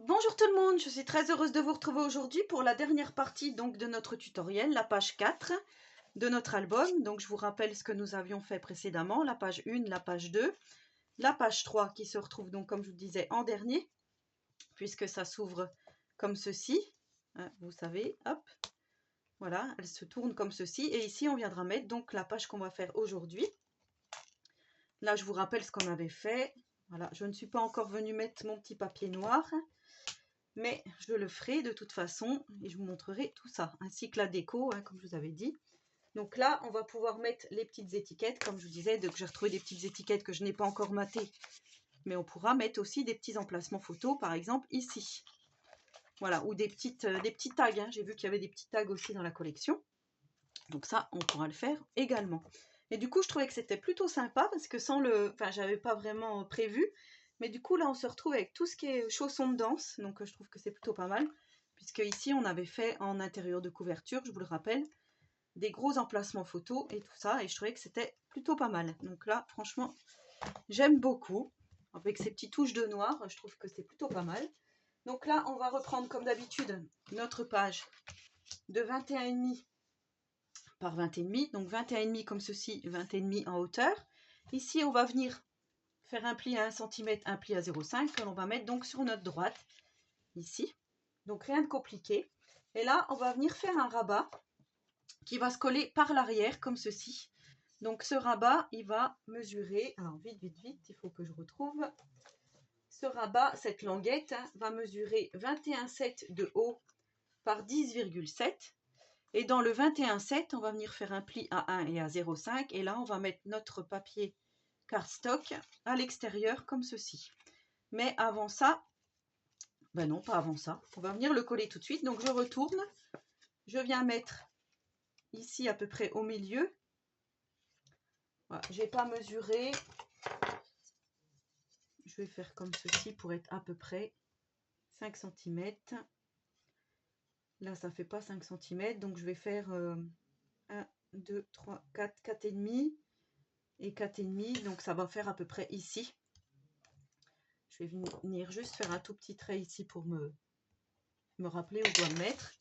Bonjour tout le monde, je suis très heureuse de vous retrouver aujourd'hui pour la dernière partie donc de notre tutoriel, la page 4 de notre album. Donc je vous rappelle ce que nous avions fait précédemment, la page 1, la page 2, la page 3 qui se retrouve donc comme je vous disais en dernier, puisque ça s'ouvre comme ceci, hein, vous savez, hop, voilà, elle se tourne comme ceci et ici on viendra mettre donc la page qu'on va faire aujourd'hui. Là je vous rappelle ce qu'on avait fait, voilà, je ne suis pas encore venue mettre mon petit papier noir, mais je le ferai de toute façon et je vous montrerai tout ça, ainsi que la déco, hein, comme je vous avais dit. Donc là, on va pouvoir mettre les petites étiquettes, comme je vous disais, donc j'ai retrouvé des petites étiquettes que je n'ai pas encore matées, mais on pourra mettre aussi des petits emplacements photos, par exemple ici. Voilà, ou des petits tags, hein. J'ai vu qu'il y avait des petits tags aussi dans la collection. Donc ça, on pourra le faire également. Et du coup, je trouvais que c'était plutôt sympa parce que sans le... Enfin, j'avais pas vraiment prévu. Mais du coup, là, on se retrouve avec tout ce qui est chaussons de danse. Donc, je trouve que c'est plutôt pas mal. Puisque ici, on avait fait en intérieur de couverture, je vous le rappelle, des gros emplacements photos et tout ça. Et je trouvais que c'était plutôt pas mal. Donc là, franchement, j'aime beaucoup. Avec ces petites touches de noir, je trouve que c'est plutôt pas mal. Donc là, on va reprendre comme d'habitude notre page de 21,5 par 20,5. Donc 21,5 comme ceci, 20,5 en hauteur. Ici, on va venir faire un pli à 1 cm, un pli à 0,5 que l'on va mettre donc sur notre droite, ici. Donc rien de compliqué. Et là, on va venir faire un rabat qui va se coller par l'arrière comme ceci. Donc ce rabat, il va mesurer, alors vite, il faut que je retrouve. Ce rabat, cette languette, hein, va mesurer 21,7 de haut par 10,7. Et dans le 21,7, on va venir faire un pli à 1 et à 0,5. Et là, on va mettre notre papier cardstock à l'extérieur comme ceci. Mais avant ça, ben non, pas avant ça. On va venir le coller tout de suite. Donc je retourne. Je viens mettre ici à peu près au milieu. Voilà, je n'ai pas mesuré. Je vais faire comme ceci pour être à peu près 5 cm. Là, ça ne fait pas 5 cm. Donc je vais faire 1, 2, 3, 4, 4,5 et 4,5. Donc ça va faire à peu près ici. Je vais venir juste faire un tout petit trait ici pour me rappeler où je dois le mettre.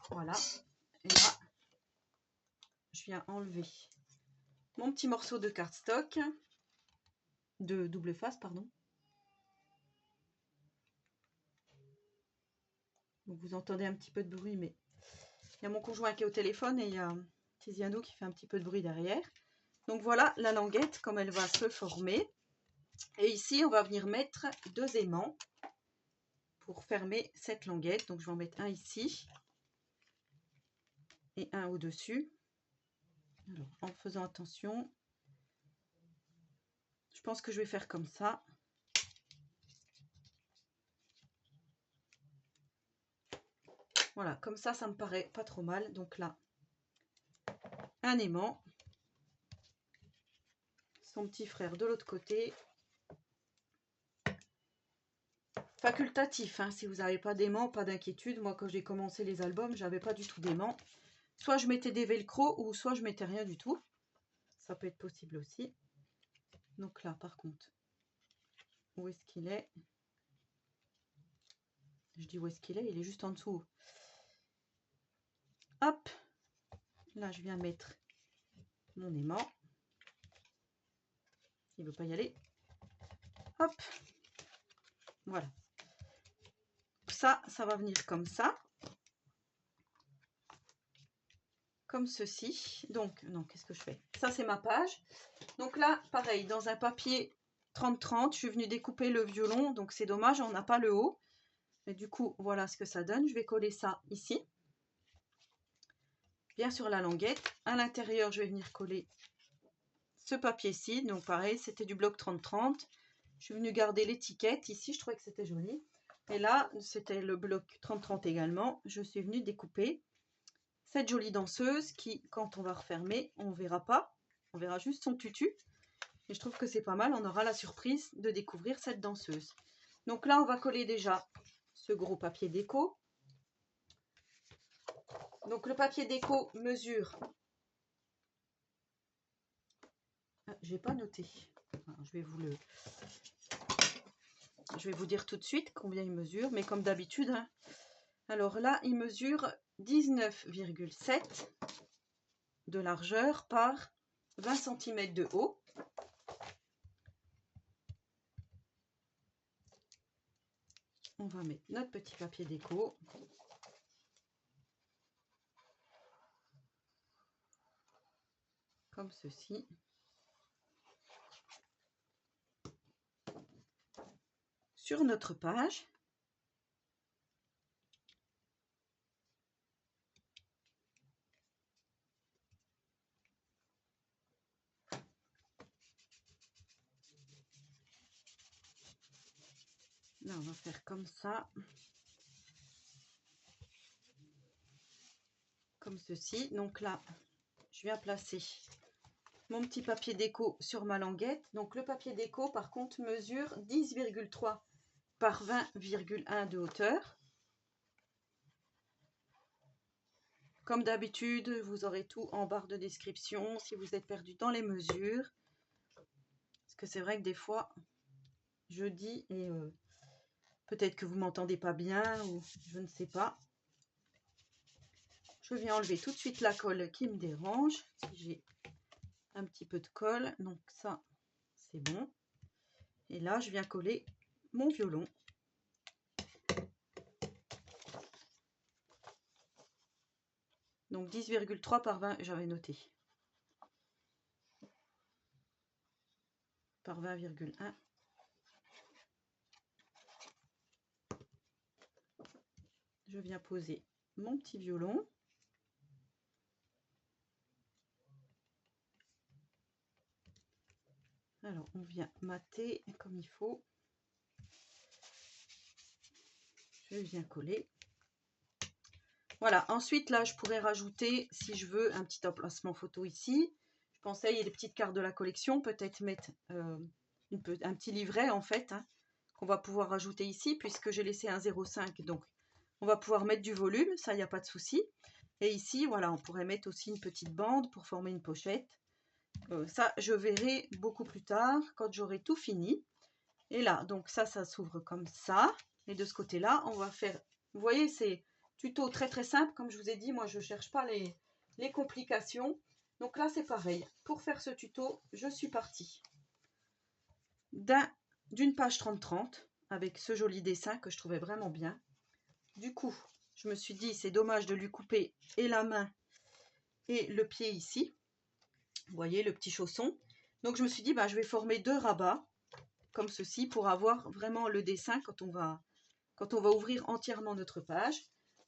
Voilà. Et là, je viens enlever mon petit morceau de cardstock, de double face, pardon. Donc vous entendez un petit peu de bruit, mais il y a mon conjoint qui est au téléphone et il y a Tiziano qui fait un petit peu de bruit derrière. Donc voilà la languette, comme elle va se former. Et ici, on va venir mettre 2 aimants pour fermer cette languette. Donc je vais en mettre un ici et un au-dessus. Alors, en faisant attention, je pense que je vais faire comme ça. Voilà, comme ça me paraît pas trop mal. Donc là, un aimant. Son petit frère de l'autre côté. Facultatif, hein, si vous n'avez pas d'aimant, pas d'inquiétude. Moi, quand j'ai commencé les albums, j'avais pas du tout d'aimant. Soit je mettais des velcro ou soit je mettais rien du tout. Ça peut être possible aussi. Donc là, par contre, où est-ce qu'il est? Je dis où est-ce qu'il est? Il est juste en dessous. Hop! Là, je viens mettre mon aimant. Il ne veut pas y aller. Hop! Voilà. Ça va venir comme ça. Comme ceci. Donc, non, qu'est-ce que je fais? Ça, c'est ma page. Donc là, pareil, dans un papier 30-30, je suis venue découper le violon. Donc, c'est dommage, on n'a pas le haut. Et du coup, voilà ce que ça donne. Je vais coller ça ici. Bien sur la languette. À l'intérieur, je vais venir coller ce papier-ci. Donc, pareil, c'était du bloc 30-30. Je suis venue garder l'étiquette. Ici, je trouvais que c'était joli. Et là, c'était le bloc 30-30 également. Je suis venue découper cette jolie danseuse qui, quand on va refermer, on ne verra pas. On verra juste son tutu. Et je trouve que c'est pas mal. On aura la surprise de découvrir cette danseuse. Donc là, on va coller déjà ce gros papier déco. Donc le papier déco mesure... Ah, j'ai pas noté. Alors, je vais vous le... Je vais vous dire tout de suite combien il mesure, mais comme d'habitude, hein. Alors là, il mesure 19,7 de largeur par 20 cm de haut. On va mettre notre petit papier déco. Comme ceci. Sur notre page. Là, on va faire comme ça. Comme ceci. Donc là, je viens placer mon petit papier déco sur ma languette. Donc le papier déco, par contre, mesure 10,3 par 20,1 de hauteur. Comme d'habitude, vous aurez tout en barre de description si vous êtes perdu dans les mesures. Parce que c'est vrai que des fois, je dis et peut-être que vous m'entendez pas bien ou je ne sais pas. Je viens enlever tout de suite la colle qui me dérange. J'ai un petit peu de colle, donc ça, c'est bon. Et là, je viens coller mon violon. Donc 10,3 par 20, j'avais noté. Par 20,1. Je viens poser mon petit violon. Alors, on vient mater comme il faut. Je viens coller. Voilà, ensuite, là, je pourrais rajouter, si je veux, un petit emplacement photo ici. Je pensais, il y a des petites cartes de la collection, peut-être mettre un petit livret, en fait, hein, qu'on va pouvoir rajouter ici, puisque j'ai laissé un 0,5. Donc, on va pouvoir mettre du volume, ça, il n'y a pas de souci. Et ici, voilà, on pourrait mettre aussi une petite bande pour former une pochette. Ça, je verrai beaucoup plus tard, quand j'aurai tout fini. Et là, donc ça s'ouvre comme ça. Et de ce côté-là, on va faire, vous voyez, c'est tuto très très simple. Comme je vous ai dit, moi, je ne cherche pas les complications. Donc là, c'est pareil. Pour faire ce tuto, je suis partie d'une page 30-30 avec ce joli dessin que je trouvais vraiment bien. Du coup, je me suis dit, c'est dommage de lui couper et la main et le pied ici. Vous voyez, le petit chausson. Donc, je me suis dit, bah, je vais former 2 rabats comme ceci pour avoir vraiment le dessin quand on va ouvrir entièrement notre page.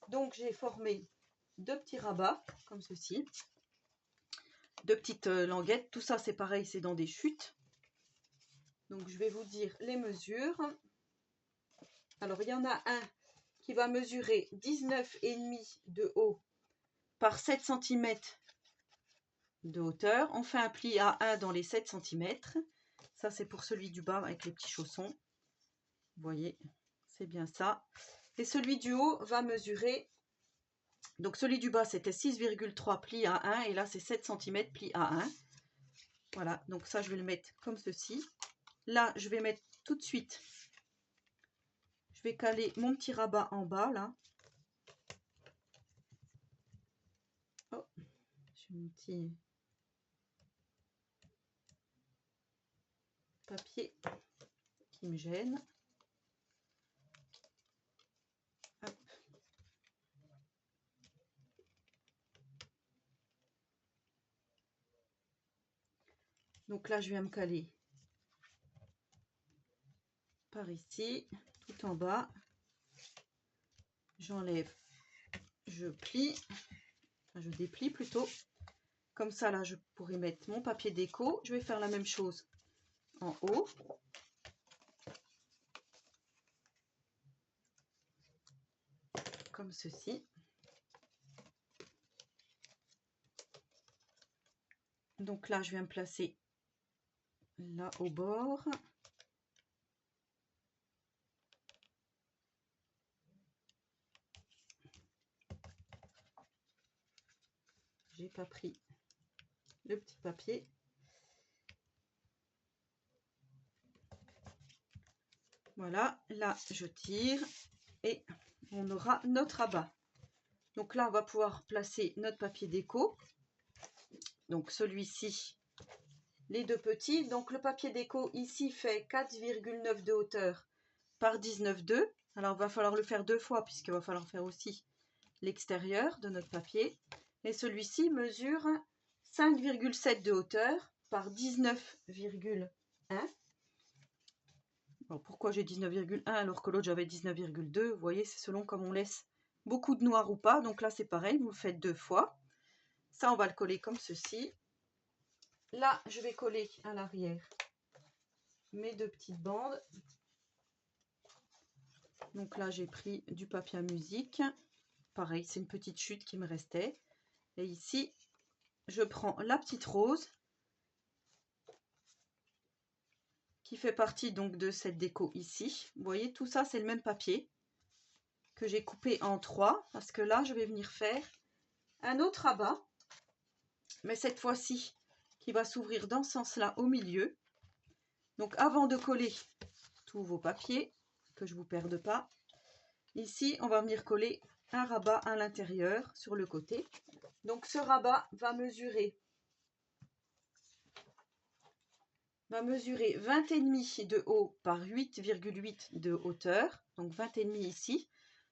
Donc, j'ai formé 2 petits rabats comme ceci. 2 petites languettes. Tout ça, c'est pareil, c'est dans des chutes. Donc, je vais vous dire les mesures. Alors, il y en a un qui va mesurer 19,5 de haut par 7 cm de hauteur. On fait un pli à 1 dans les 7 cm. Ça, c'est pour celui du bas avec les petits chaussons. Vous voyez, c'est bien ça. Et celui du haut va mesurer, donc celui du bas, c'était 6,3 pli à 1. Et là, c'est 7 cm pli à 1. Voilà, donc ça, je vais le mettre comme ceci. Là, je vais mettre tout de suite, je vais caler mon petit rabat en bas, là. Oh, j'ai mon petit papier qui me gêne. Hop. Donc là, je viens me caler par ici, tout en bas. J'enlève, je plie, enfin je déplie plutôt. Comme ça, là, je pourrais mettre mon papier déco. Je vais faire la même chose en haut. Comme ceci. Donc là, je viens me placer là au bord. J'ai pas pris le petit papier. Voilà, là je tire et on aura notre rabat. Donc là on va pouvoir placer notre papier déco. Donc celui-ci, les deux petits. Donc le papier déco ici fait 4,9 de hauteur par 19,2. Alors il va falloir le faire deux fois puisqu'il va falloir faire aussi l'extérieur de notre papier. Et celui-ci mesure 5,7 de hauteur par 19,1. Alors pourquoi j'ai 19,1 alors que l'autre j'avais 19,2? Vous voyez, c'est selon comme on laisse beaucoup de noir ou pas. Donc là c'est pareil, vous le faites deux fois. Ça on va le coller comme ceci. Là je vais coller à l'arrière mes deux petites bandes. Donc là j'ai pris du papier à musique. Pareil, c'est une petite chute qui me restait. Et ici je prends la petite rose qui fait partie donc de cette déco ici. Vous voyez, tout ça c'est le même papier que j'ai coupé en trois parce que là je vais venir faire un autre rabat, mais cette fois-ci qui va s'ouvrir dans ce sens-là au milieu. Donc avant de coller tous vos papiers, que je ne vous perde pas, ici on va venir coller un rabat à l'intérieur sur le côté. Donc ce rabat va mesurer 20,5 de haut par 8,8 de hauteur, donc 20,5 ici.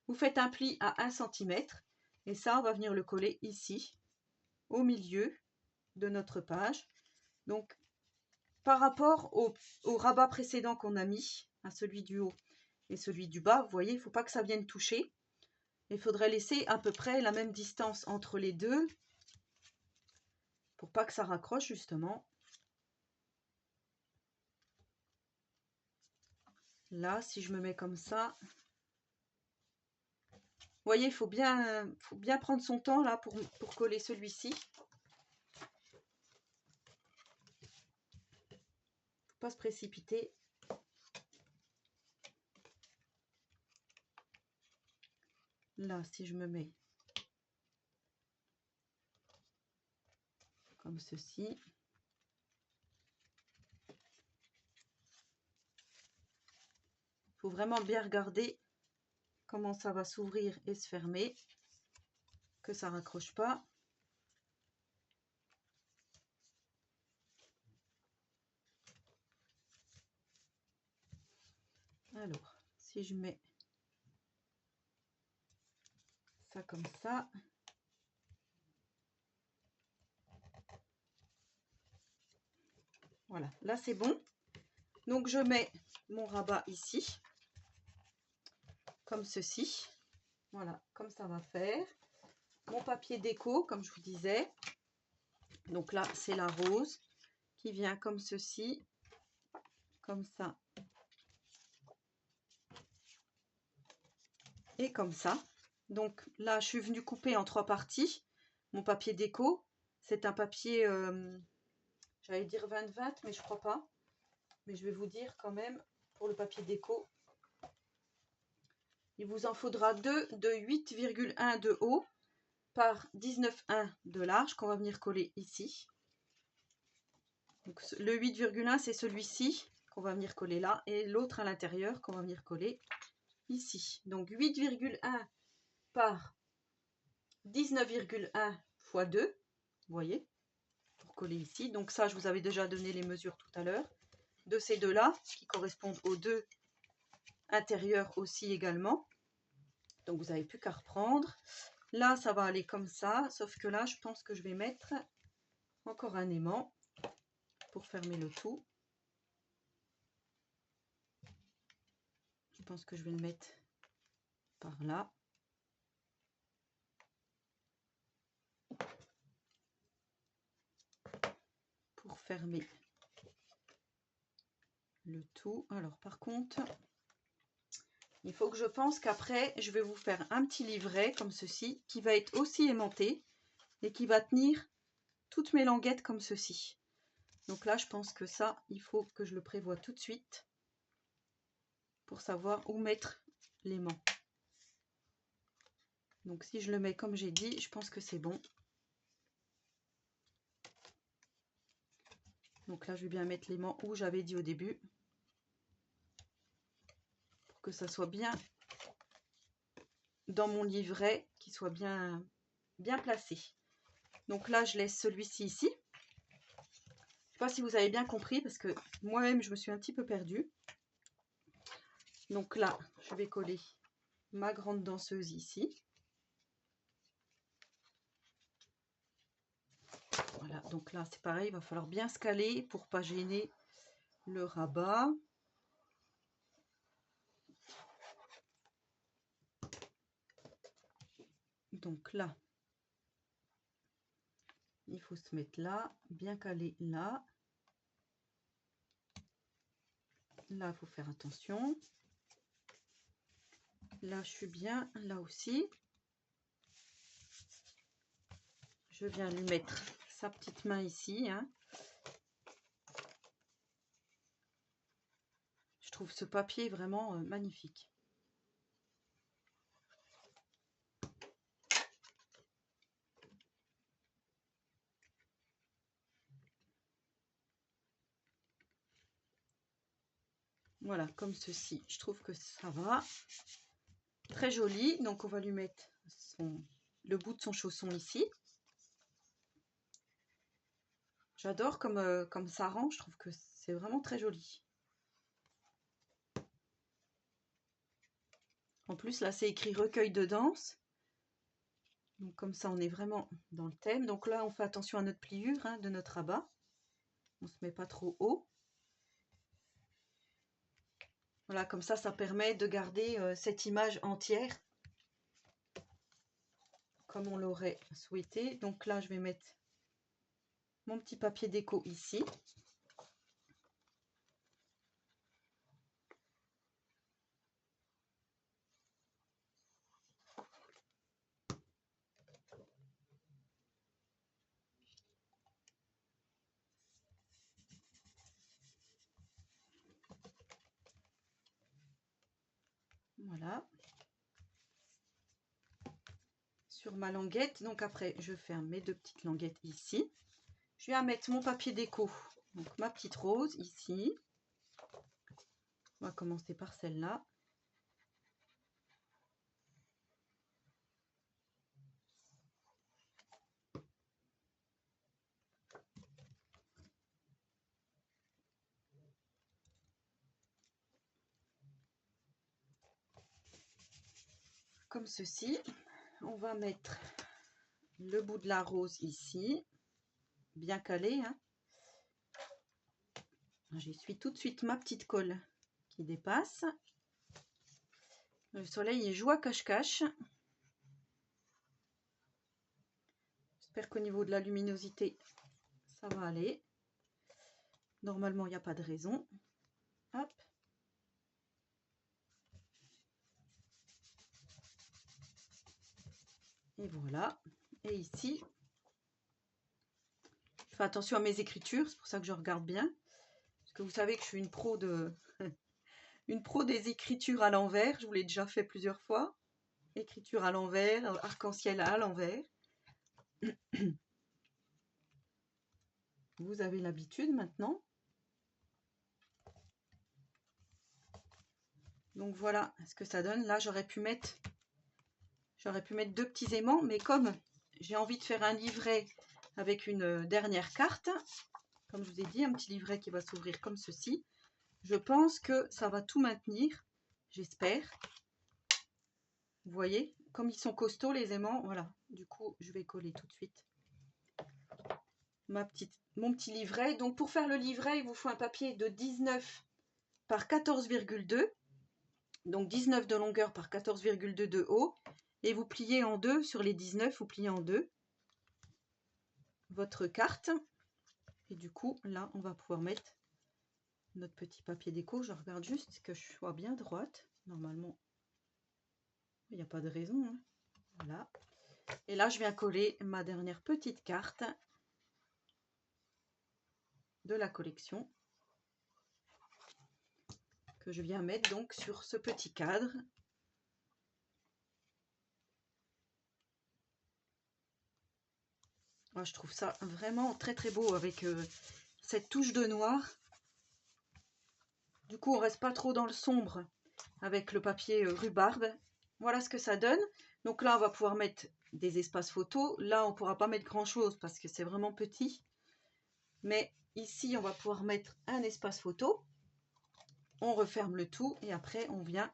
Vous faites un pli à 1 cm et ça on va venir le coller ici au milieu de notre page. Donc par rapport au rabat précédent qu'on a mis, à celui du haut et celui du bas, vous voyez, il ne faut pas que ça vienne toucher. Il faudrait laisser à peu près la même distance entre les deux pour pas que ça raccroche justement. Là, si je me mets comme ça, vous voyez, il faut bien prendre son temps là pour coller celui-ci. Faut pas se précipiter. Là, si je me mets comme ceci, il faut vraiment bien regarder comment ça va s'ouvrir et se fermer, que ça raccroche pas. Alors, si je mets ça comme ça, voilà, là c'est bon. Donc je mets mon rabat ici, comme ceci. Voilà, comme ça va faire. Mon papier déco, comme je vous disais. Donc là, c'est la rose qui vient comme ceci, comme ça et comme ça. Donc là, je suis venue couper en trois parties. Mon papier déco, c'est un papier, j'allais dire 20-20, mais je crois pas. Mais je vais vous dire quand même, pour le papier déco, il vous en faudra deux de 8,1 de haut par 19,1 de large qu'on va venir coller ici. Donc, le 8,1 c'est celui-ci qu'on va venir coller là et l'autre à l'intérieur qu'on va venir coller ici. Donc 8,1 par 19,1 fois 2, vous voyez, pour coller ici. Donc ça, je vous avais déjà donné les mesures tout à l'heure de ces deux-là qui correspondent aux deux intérieurs aussi également. Donc vous n'avez plus qu'à reprendre. Là, ça va aller comme ça, sauf que là, je pense que je vais mettre encore un aimant pour fermer le tout. Je pense que je vais le mettre par là. Pour fermer le tout. Alors par contre, il faut que je pense qu'après, je vais vous faire un petit livret comme ceci, qui va être aussi aimanté et qui va tenir toutes mes languettes comme ceci. Donc là, je pense que ça, il faut que je le prévoie tout de suite pour savoir où mettre l'aimant. Donc si je le mets comme j'ai dit, je pense que c'est bon. Donc là, je vais bien mettre l'aimant où j'avais dit au début. pour que ça soit bien dans mon livret, qu'il soit bien placé. Donc là, je laisse celui-ci ici. Je sais pas si vous avez bien compris, parce que moi-même, je me suis un petit peu perdue. Donc là, je vais coller ma grande danseuse ici. Voilà, donc là, c'est pareil, il va falloir bien se caler pour pas gêner le rabat. Donc là, il faut se mettre là, bien calé là. Là, il faut faire attention. Là, je suis bien, là aussi. Je viens lui mettre sa petite main ici. Hein. Je trouve ce papier vraiment magnifique. Voilà, comme ceci. Je trouve que ça va. Très joli. Donc, on va lui mettre le bout de son chausson ici. J'adore comme ça rend. Je trouve que c'est vraiment très joli. En plus, là, c'est écrit recueil de danse. Donc, comme ça, on est vraiment dans le thème. Donc là, on fait attention à notre pliure hein, de notre rabat. On ne se met pas trop haut. Voilà, comme ça permet de garder cette image entière comme on l'aurait souhaité. Donc là, je vais mettre mon petit papier déco ici. Voilà. Sur ma languette. Donc après, je ferme mes deux petites languettes ici. Je viens mettre mon papier déco. Donc ma petite rose ici. On va commencer par celle-là. Comme ceci. On va mettre le bout de la rose ici. Bien calé. Hein. J'essuie tout de suite ma petite colle qui dépasse. Le soleil est joie cache-cache. J'espère qu'au niveau de la luminosité, ça va aller. Normalement, il n'y a pas de raison. Hop. Et voilà. Et ici, je fais attention à mes écritures, c'est pour ça que je regarde bien. Parce que vous savez que je suis une pro une pro des écritures à l'envers. Je vous l'ai déjà fait plusieurs fois. Écriture à l'envers, arc-en-ciel à l'envers. Vous avez l'habitude maintenant. Donc voilà ce que ça donne. Là, j'aurais pu mettre deux petits aimants, mais comme j'ai envie de faire un livret avec une dernière carte, comme je vous ai dit, un petit livret qui va s'ouvrir comme ceci, je pense que ça va tout maintenir, j'espère. Vous voyez, comme ils sont costauds les aimants, voilà. Du coup, je vais coller tout de suite mon petit livret. Donc pour faire le livret, il vous faut un papier de 19 par 14,2. Donc 19 de longueur par 14,2 de haut. Et vous pliez en deux, sur les 19, vous pliez en deux votre carte. Et du coup, là, on va pouvoir mettre notre petit papier déco. Je regarde juste que je sois bien droite. Normalement, il n'y a pas de raison. Hein. Voilà. Et là, je viens coller ma dernière petite carte de la collection que je viens mettre donc sur ce petit cadre. Moi, je trouve ça vraiment très très beau avec cette touche de noir. Du coup, on reste pas trop dans le sombre avec le papier rhubarbe. Voilà ce que ça donne. Donc là, on va pouvoir mettre des espaces photos. Là, on ne pourra pas mettre grand-chose parce que c'est vraiment petit. Mais ici, on va pouvoir mettre un espace photo. On referme le tout et après, on vient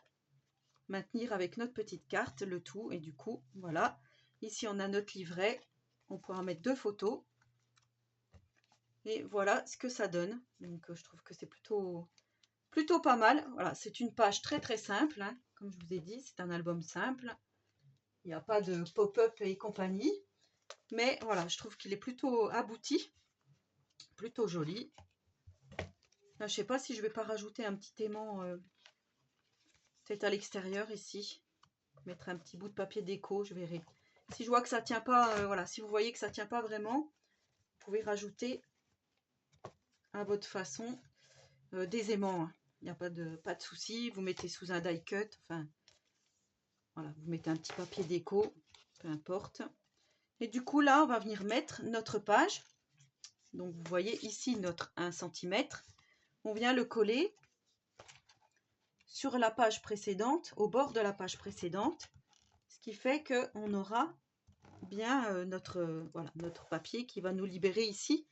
maintenir avec notre petite carte le tout. Et du coup, voilà. Ici, on a notre livret. On pourra mettre 2 photos. Et voilà ce que ça donne. Donc, je trouve que c'est plutôt pas mal. Voilà, c'est une page très très simple. Hein. Comme je vous ai dit, c'est un album simple. Il n'y a pas de pop-up et compagnie. Mais voilà, je trouve qu'il est plutôt abouti. Plutôt joli. Là, je ne sais pas si je vais pas rajouter un petit aimant peut-être à l'extérieur ici. Mettre un petit bout de papier déco, je verrai. Si je vois que ça tient pas, voilà, si vous voyez que ça tient pas vraiment, vous pouvez rajouter à votre façon des aimants. Hein. Il n'y a pas de souci. Vous mettez sous un die cut. Enfin, voilà, vous mettez un petit papier déco, peu importe. Et du coup, là, on va venir mettre notre page. Donc, vous voyez ici notre 1 cm. On vient le coller sur la page précédente, au bord de la page précédente, ce qui fait qu'on aura bien notre papier qui va nous libérer ici,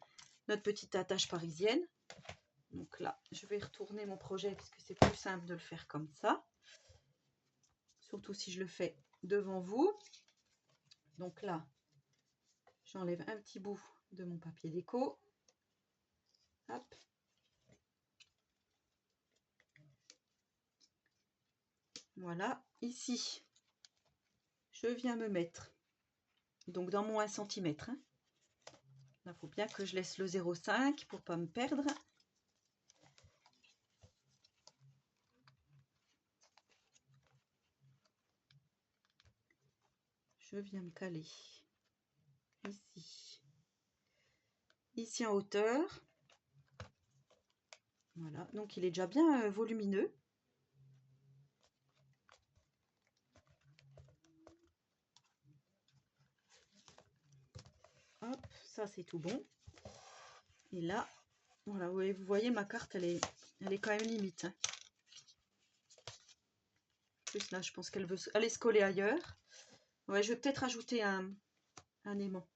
notre petite attache parisienne. Donc là, je vais retourner mon projet parce que c'est plus simple de le faire comme ça. Surtout si je le fais devant vous. Donc là, j'enlève un petit bout de mon papier déco. Hop. Voilà, ici, je viens me mettre donc dans mon 1 cm. Hein. Là, il faut bien que je laisse le 0,5 pour ne pas me perdre. Je viens me caler ici. Ici en hauteur. Voilà, donc il est déjà bien volumineux. Hop, ça c'est tout bon. Et là, voilà, vous voyez ma carte, elle est quand même limite. Hein. En plus là, je pense qu'elle veut aller se coller ailleurs. Ouais, je vais peut-être ajouter un aimant.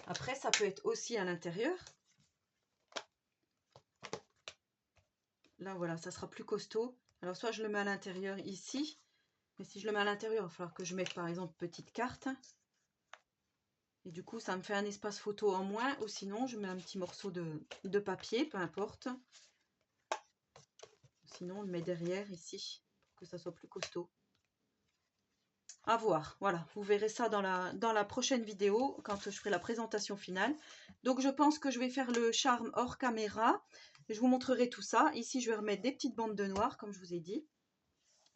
Après, ça peut être aussi à l'intérieur. Là, voilà, ça sera plus costaud. Alors, soit je le mets à l'intérieur ici. Mais si je le mets à l'intérieur, il va falloir que je mette, par exemple, petite carte. Et du coup, ça me fait un espace photo en moins. Ou sinon, je mets un petit morceau de papier, peu importe. Sinon, on le met derrière ici, pour que ça soit plus costaud. À voir, voilà, vous verrez ça dans la prochaine vidéo, quand je ferai la présentation finale. Donc, je pense que je vais faire le charme hors caméra. Je vous montrerai tout ça. Ici, je vais remettre des petites bandes de noir, comme je vous ai dit.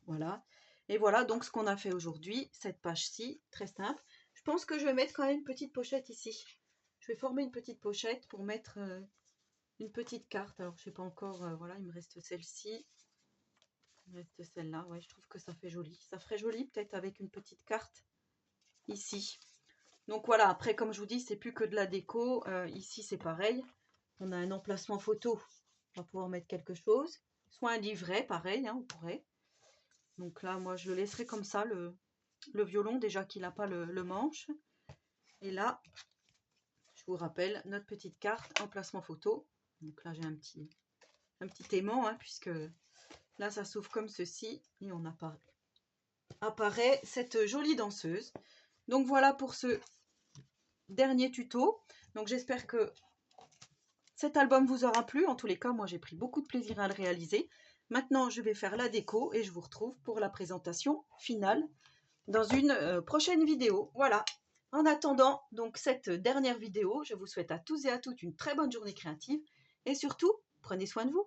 Voilà. Et voilà donc ce qu'on a fait aujourd'hui, cette page-ci, très simple. Je pense que je vais mettre quand même une petite pochette ici. Je vais former une petite pochette pour mettre une petite carte. Alors, je ne sais pas encore, voilà, il me reste celle-ci. Il me reste celle-là. Ouais, je trouve que ça fait joli. Ça ferait joli peut-être avec une petite carte ici. Donc voilà, après, comme je vous dis, c'est plus que de la déco. Ici, c'est pareil. On a un emplacement photo. On va pouvoir mettre quelque chose. Soit un livret, pareil, hein, on pourrait. Donc là, moi, je le laisserai comme ça, le violon, déjà qu'il n'a pas le manche. Et là, je vous rappelle, notre petite carte, emplacement photo. Donc là, j'ai un petit aimant, hein, puisque là, ça s'ouvre comme ceci. Et on apparaît cette jolie danseuse. Donc voilà pour ce dernier tuto. Donc j'espère que cet album vous aura plu. En tous les cas, moi, j'ai pris beaucoup de plaisir à le réaliser. Maintenant, je vais faire la déco et je vous retrouve pour la présentation finale dans une prochaine vidéo. Voilà. En attendant donc cette dernière vidéo, je vous souhaite à tous et à toutes une très bonne journée créative et surtout, prenez soin de vous.